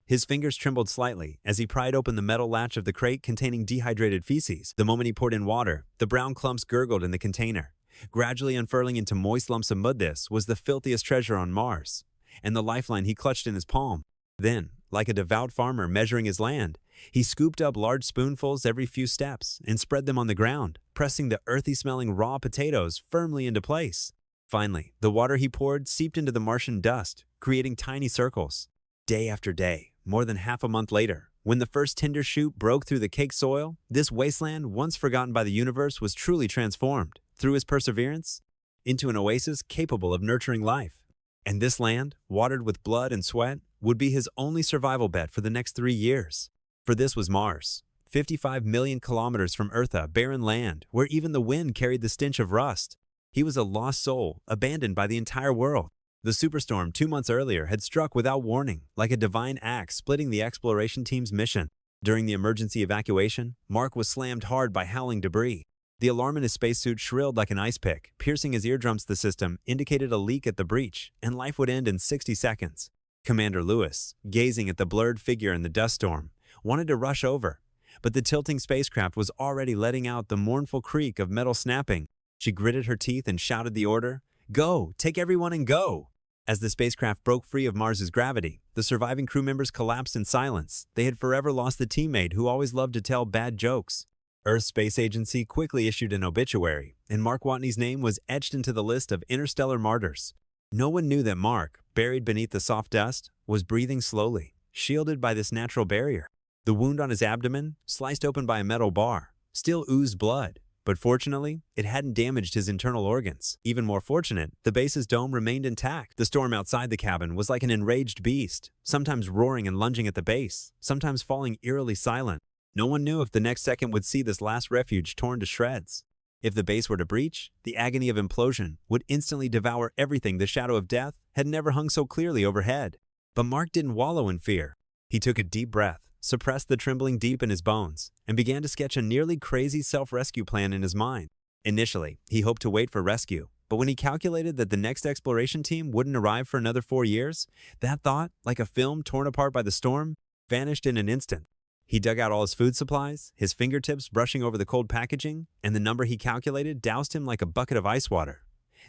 His fingers trembled slightly as he pried open the metal latch of the crate containing dehydrated feces. The moment he poured in water, the brown clumps gurgled in the container, gradually unfurling into moist lumps of mud. This was the filthiest treasure on Mars, and the lifeline he clutched in his palm. Then, like a devout farmer measuring his land, he scooped up large spoonfuls every few steps and spread them on the ground, pressing the earthy-smelling raw potatoes firmly into place. Finally, the water he poured seeped into the Martian dust, creating tiny circles. Day after day, more than half a month later, when the first tender shoot broke through the caked soil, this wasteland, once forgotten by the universe, was truly transformed, through his perseverance, into an oasis capable of nurturing life. And this land, watered with blood and sweat, would be his only survival bed for the next 3 years. For this was Mars, 55 million kilometers from Earth, a barren land where even the wind carried the stench of rust. He was a lost soul, abandoned by the entire world. The superstorm 2 months earlier had struck without warning, like a divine axe splitting the exploration team's mission. During the emergency evacuation, Mark was slammed hard by howling debris. The alarm in his spacesuit shrilled like an ice pick, piercing his eardrums. The system indicated a leak at the breech, and life would end in 60 seconds. Commander Lewis, gazing at the blurred figure in the dust storm, wanted to rush over, but the tilting spacecraft was already letting out the mournful creak of metal snapping. She gritted her teeth and shouted the order, "Go! Take everyone and go!" As the spacecraft broke free of Mars's gravity, the surviving crew members collapsed in silence. They had forever lost the teammate who always loved to tell bad jokes. Earth's space agency quickly issued an obituary, and Mark Watney's name was etched into the list of interstellar martyrs. No one knew that Mark, buried beneath the soft dust, was breathing slowly, shielded by this natural barrier. The wound on his abdomen, sliced open by a metal bar, still oozed blood, but fortunately, it hadn't damaged his internal organs. Even more fortunate, the base's dome remained intact. The storm outside the cabin was like an enraged beast, sometimes roaring and lunging at the base, sometimes falling eerily silent. No one knew if the next second would see this last refuge torn to shreds. If the base were to breach, the agony of implosion would instantly devour everything. The shadow of death had never hung so clearly overhead. But Mark didn't wallow in fear. He took a deep breath, suppressed the trembling deep in his bones, and began to sketch a nearly crazy self-rescue plan in his mind. Initially, he hoped to wait for rescue, but when he calculated that the next exploration team wouldn't arrive for another 4 years, that thought, like a film torn apart by the storm, vanished in an instant. He dug out all his food supplies, his fingertips brushing over the cold packaging, and the number he calculated doused him like a bucket of ice water.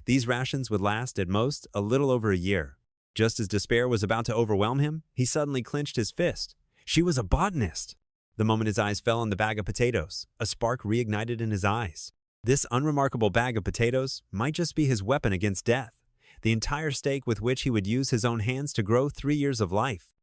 These rations would last, at most, a little over a year. Just as despair was about to overwhelm him, he suddenly clenched his fist. She was a botanist! The moment his eyes fell on the bag of potatoes, a spark reignited in his eyes. This unremarkable bag of potatoes might just be his weapon against death, the entire stake with which he would use his own hands to grow 3 years of life.